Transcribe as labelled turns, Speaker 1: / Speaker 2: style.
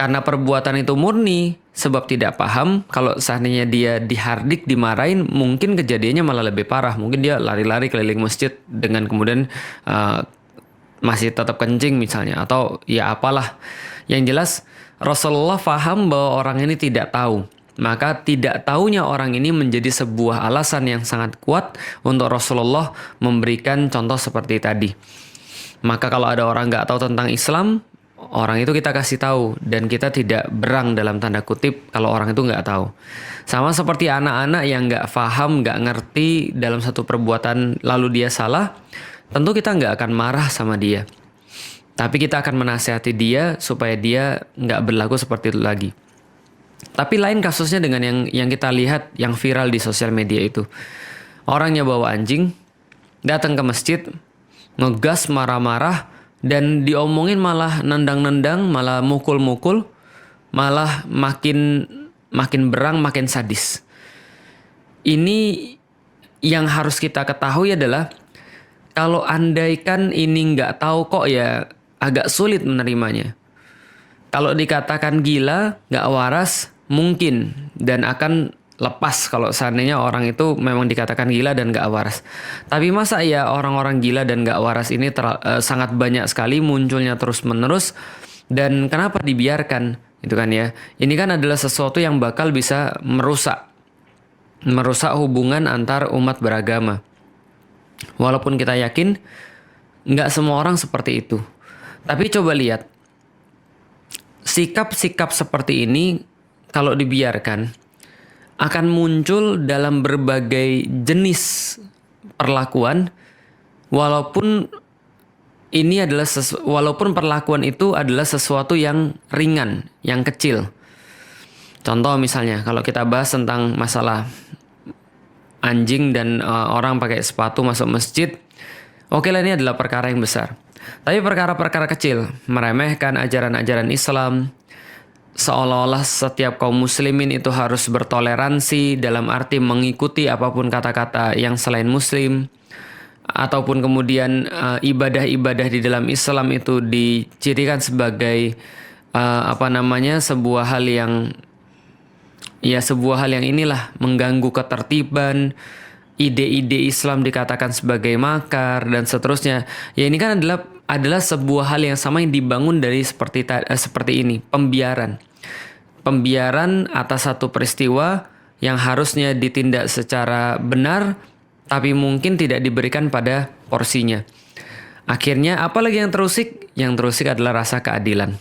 Speaker 1: Karena perbuatan itu murni sebab tidak paham, kalau seandainya dia dihardik, dimarahin, mungkin kejadiannya malah lebih parah. Mungkin dia lari-lari keliling masjid dengan kemudian masih tetap kencing misalnya, atau ya apalah. Yang jelas Rasulullah paham bahwa orang ini tidak tahu. Maka tidak tahunya orang ini menjadi sebuah alasan yang sangat kuat untuk Rasulullah memberikan contoh seperti tadi. Maka kalau ada orang nggak tahu tentang Islam, orang itu kita kasih tahu, dan kita tidak berang dalam tanda kutip kalau orang itu nggak tahu. Sama seperti anak-anak yang nggak paham, nggak ngerti dalam satu perbuatan lalu dia salah, tentu kita nggak akan marah sama dia. Tapi kita akan menasihati dia supaya dia nggak berlaku seperti itu lagi. Tapi lain kasusnya dengan yang kita lihat yang viral di sosial media itu. Orangnya bawa anjing, datang ke masjid, ngegas marah-marah, dan diomongin malah nendang-nendang, malah mukul-mukul, malah makin berang, makin sadis. Ini yang harus kita ketahui adalah, kalau andaikan ini nggak tahu kok ya agak sulit menerimanya. Kalau dikatakan gila, nggak waras, mungkin dan akan lepas kalau seandainya orang itu memang dikatakan gila dan gak waras. Tapi masa ya orang-orang gila dan gak waras ini sangat banyak sekali munculnya terus-menerus, dan kenapa dibiarkan? Itu kan ya. Ini kan adalah sesuatu yang bakal bisa merusak hubungan antar umat beragama. Walaupun kita yakin gak semua orang seperti itu. Tapi coba lihat, sikap-sikap seperti ini kalau dibiarkan akan muncul dalam berbagai jenis perlakuan, walaupun perlakuan itu adalah sesuatu yang ringan, yang kecil. Contoh misalnya, kalau kita bahas tentang masalah anjing dan orang pakai sepatu masuk masjid, oke lah, ini adalah perkara yang besar. Tapi perkara-perkara kecil, meremehkan ajaran-ajaran Islam, seolah-olah setiap kaum muslimin itu harus bertoleransi dalam arti mengikuti apapun kata-kata yang selain muslim, ataupun kemudian ibadah-ibadah di dalam Islam itu dicirikan sebagai sebuah hal yang inilah mengganggu ketertiban, ide-ide Islam dikatakan sebagai makar dan seterusnya. Ya ini kan adalah sebuah hal yang sama yang dibangun dari seperti ini, pembiaran atas satu peristiwa yang harusnya ditindak secara benar, tapi mungkin tidak diberikan pada porsinya. Akhirnya apalagi yang terusik? Yang terusik adalah rasa keadilan.